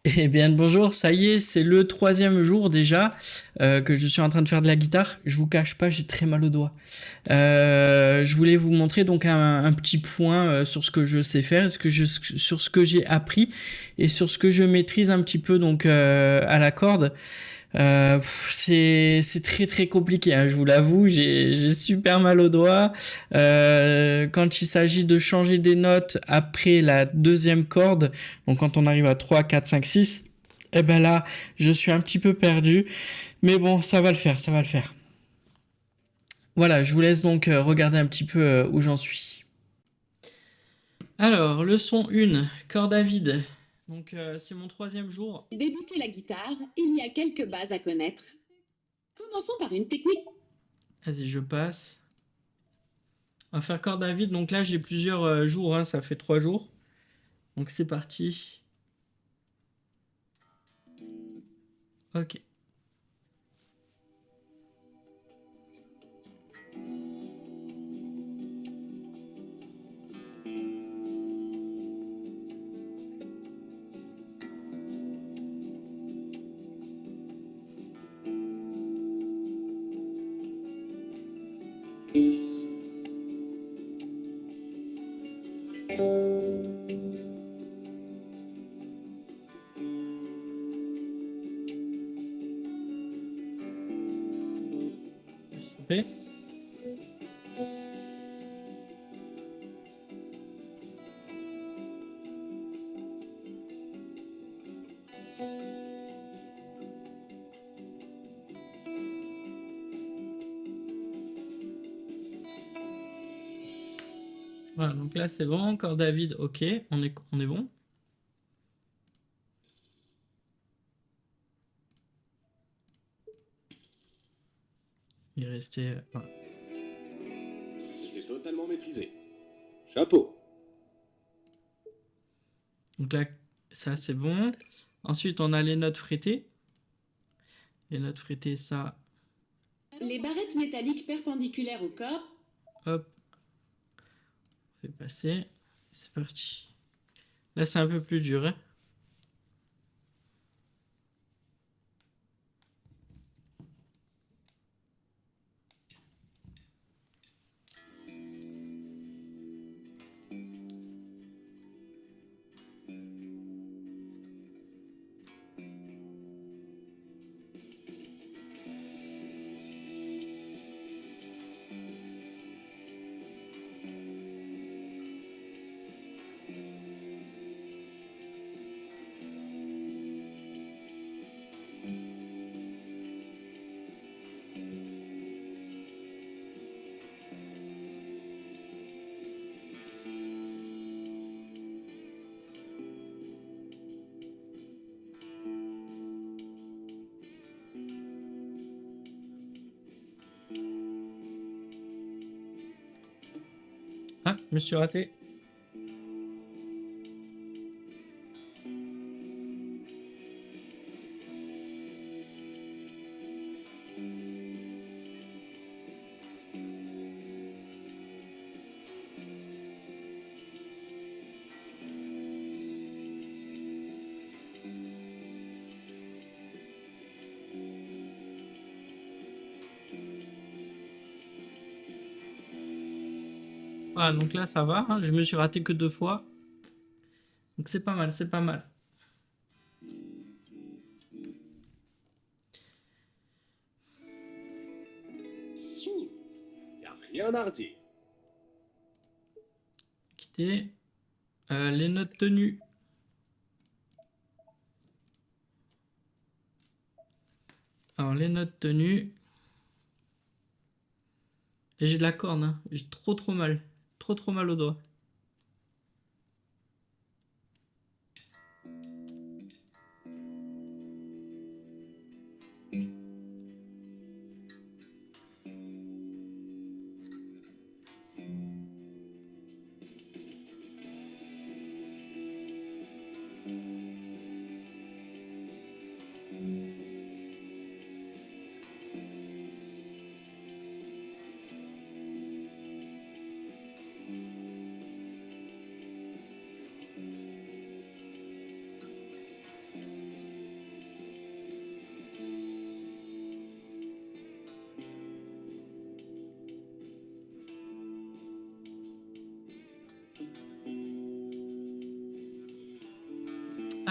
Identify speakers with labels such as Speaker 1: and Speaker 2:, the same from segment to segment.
Speaker 1: Eh bien, bonjour, ça y est, c'est le troisième jour déjà que je suis en train de faire de la guitare. Je vous cache pas, j'ai très mal au doigt. Je voulais vous montrer donc un petit point sur ce que je sais faire, sur ce que j'ai appris et sur ce que je maîtrise un petit peu donc à la corde. C'est très très compliqué, hein, je vous l'avoue, j'ai super mal au doigt. Quand il s'agit de changer des notes après la deuxième corde, donc quand on arrive à 3 4 5 6, eh ben là, je suis un petit peu perdu. Mais bon, ça va le faire, ça va le faire. Voilà, je vous laisse donc regarder un petit peu où j'en suis. Alors, leçon 1, corde à vide. Donc c'est mon troisième jour.
Speaker 2: Débuter la guitare, il y a quelques bases à connaître. Commençons par une technique.
Speaker 1: Vas-y, je passe. On va faire corde à vide. Donc là, j'ai plusieurs jours, hein, ça fait 3 jours. Donc c'est parti. Ok. Je suis trompé. Voilà, donc là c'est bon. Corde à vide, ok. On est bon. Il restait. Voilà.
Speaker 3: C'était totalement maîtrisé. Chapeau.
Speaker 1: Donc là, ça c'est bon. Ensuite, on a les notes frétées. Les notes frétées, ça,
Speaker 2: Les barrettes métalliques perpendiculaires au corps.
Speaker 1: hop, on fait passer. C'est parti. Là, c'est un peu plus dur, hein. Ah, je me suis raté. Voilà, donc là, ça va, hein. Je me suis raté que 2 fois. Donc c'est pas mal, c'est pas mal.
Speaker 3: Y a rien à redire.
Speaker 1: Quitter. Les notes tenues. Alors, les notes tenues. Et j'ai de la corne, hein. J'ai trop trop mal. Trop trop mal au doigt.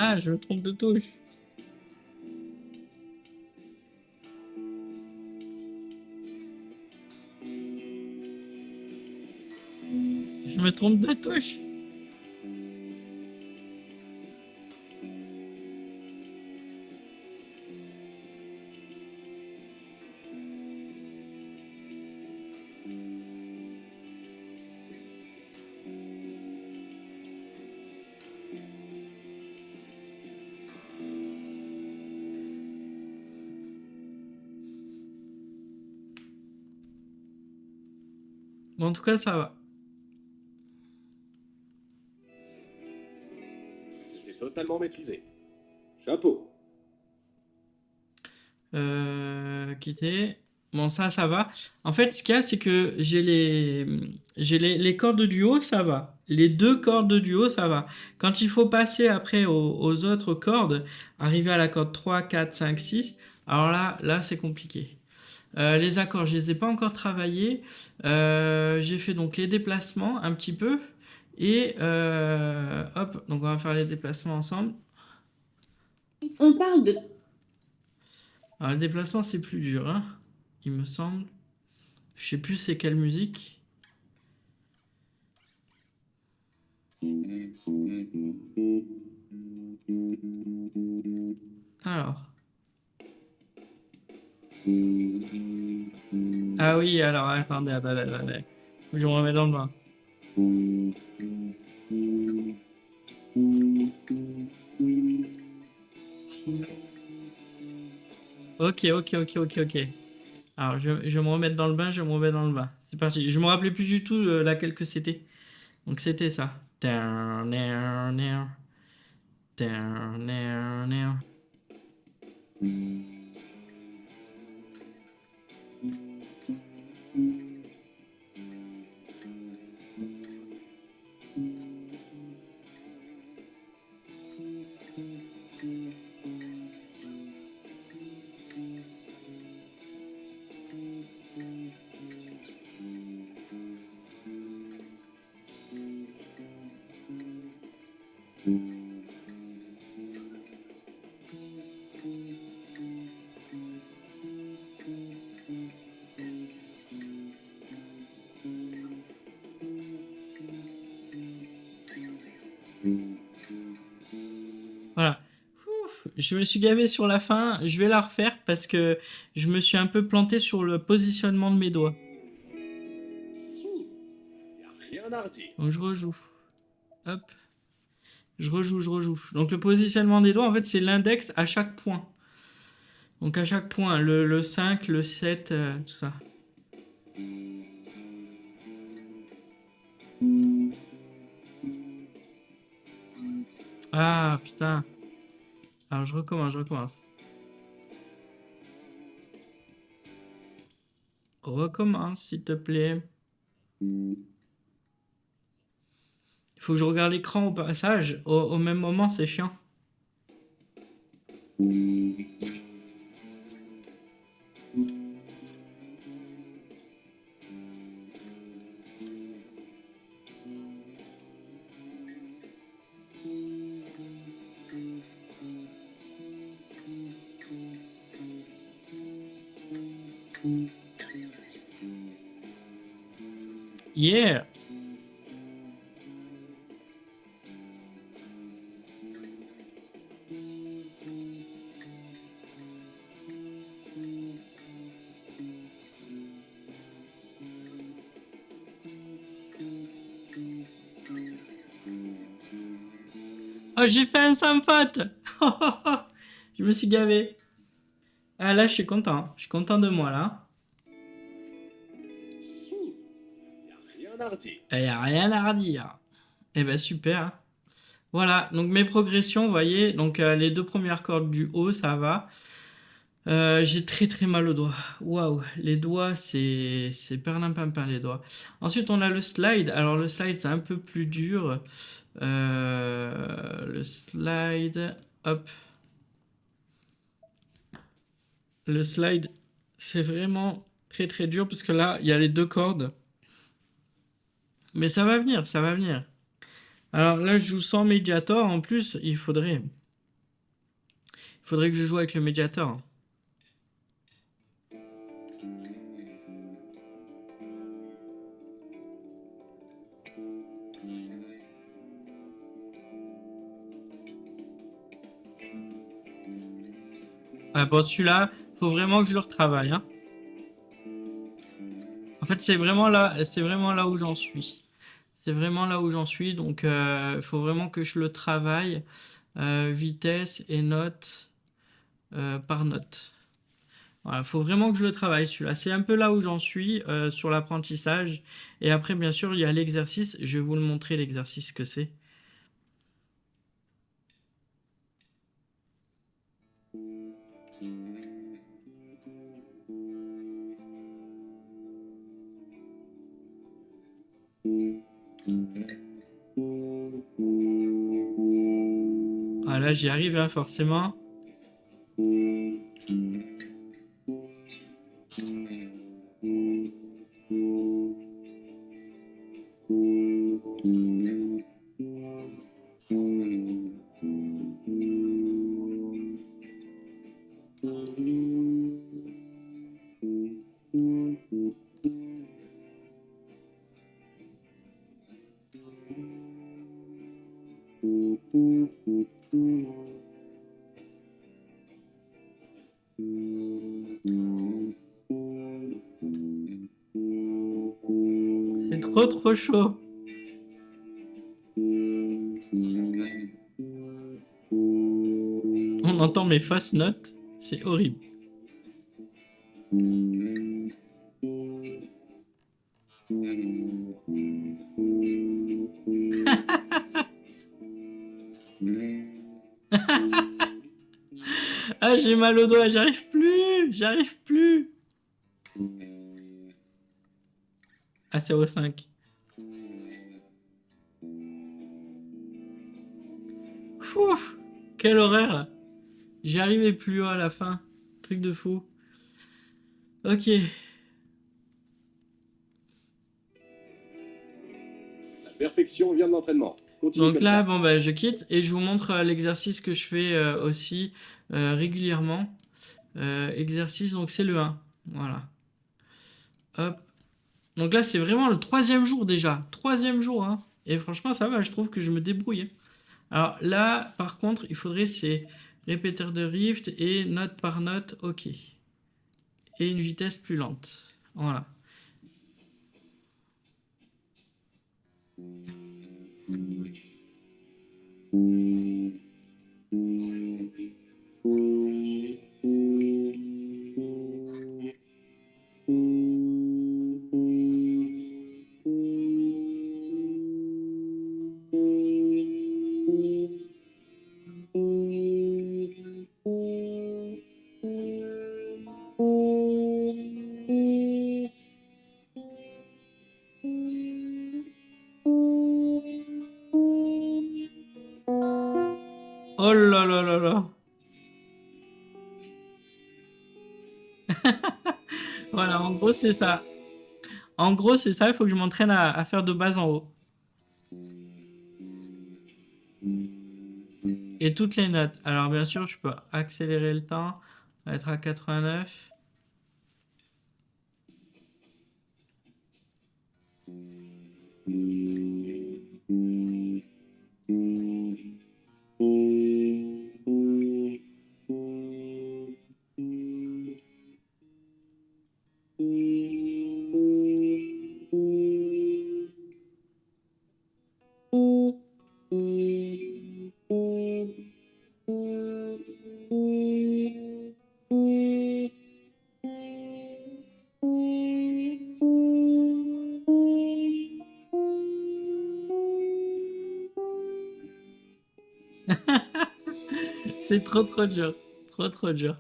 Speaker 1: Ah, je me trompe de touche. Je me trompe de touche. Bon, en tout cas, ça va.
Speaker 3: C'était totalement maîtrisé. Chapeau.
Speaker 1: Quitter. Bon, ça va. En fait, ce qu'il y a, c'est que j'ai les cordes du haut, ça va. Les deux cordes du haut, ça va. Quand il faut passer après aux autres cordes, arriver à la corde 3, 4, 5, 6, alors là, c'est compliqué. Les accords, je les ai pas encore travaillés. J'ai fait donc les déplacements un petit peu. Et hop, donc on va faire les déplacements ensemble.
Speaker 2: On parle de...
Speaker 1: Alors le déplacement, c'est plus dur, hein, il me semble. Je sais plus c'est quelle musique. Alors. Ah oui, alors attendez. Je me remets dans le bain. Ok. Alors je me remets dans le bain, C'est parti. Je me rappelais plus du tout laquelle que c'était. Donc c'était ça. Voilà. Ouf, je me suis gavé sur la fin. Je vais la refaire parce que je me suis un peu planté sur le positionnement de mes doigts.
Speaker 3: Y a rien à redire.
Speaker 1: Donc je rejoue. Hop. Je rejoue. Donc le positionnement des doigts, en fait, c'est l'index à chaque point. Donc à chaque point, le 5, le 7, tout ça. Ah putain. Alors je recommence. Recommence, s'il te plaît. Il faut que je regarde l'écran au passage. Au même moment, c'est chiant. Yeah. Oh, j'ai fait un sans faute. Je me suis gavé. Ah là, je suis content. Je suis content de moi là.
Speaker 3: Y a rien à redire.
Speaker 1: Il n'y a rien à redire. Eh ben super. Voilà, donc mes progressions, vous voyez, donc les deux premières cordes du haut, ça va. J'ai très mal aux doigts. Waouh, les doigts, c'est perlimpinpin les doigts. Ensuite, on a le slide. Alors le slide, c'est un peu plus dur. Le slide, hop. Le slide, c'est vraiment très dur parce que là, il y a les deux cordes. Mais ça va venir. Alors là, je joue sans médiator. En plus, il faudrait faudrait que je joue avec le médiateur, hein. Ah, bon, celui-là, faut vraiment que je le retravaille, hein. En fait, c'est vraiment là où j'en suis. C'est vraiment là où j'en suis, donc il faut vraiment que je le travaille. Vitesse et note par note. Voilà, faut vraiment que je le travaille celui-là. C'est un peu là où j'en suis sur l'apprentissage. Et après, bien sûr, il y a l'exercice. Je vais vous le montrer l'exercice que c'est. Ah là, j'y arrive, hein, forcément. C'est trop chaud. On entend mes fausses notes. C'est horrible. Ah, j'ai mal au doigt, j'arrive plus. J'arrive plus. Ah, 0,5. Ouf, quelle horreur. J'y arrivais plus à la fin. Truc de fou. Ok.
Speaker 3: La perfection vient de l'entraînement. Continue
Speaker 1: Donc
Speaker 3: comme
Speaker 1: là,
Speaker 3: ça.
Speaker 1: bon, bah, je quitte et je vous montre l'exercice que je fais aussi régulièrement. Exercice, donc c'est le 1. Voilà. Hop. Donc là, c'est vraiment le 3e jour déjà. 3e jour, hein. Et franchement, ça va, je trouve que je me débrouille. Alors là, par contre, il faudrait c'est répéteur de Rift et note par note, ok. Et une vitesse plus lente. Voilà. Oh là là là là. Voilà, en gros, c'est ça. En gros, c'est ça, il faut que je m'entraîne à faire de bas en haut. Et toutes les notes. Alors, bien sûr, je peux accélérer le temps, être à 89. C'est trop dur. Trop dur.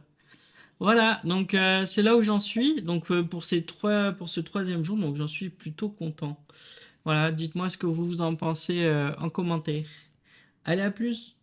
Speaker 1: Voilà, donc c'est là où j'en suis. Donc pour pour ce 3e jour, donc j'en suis plutôt content. Voilà, dites-moi ce que vous en pensez en commentaire. Allez, à plus!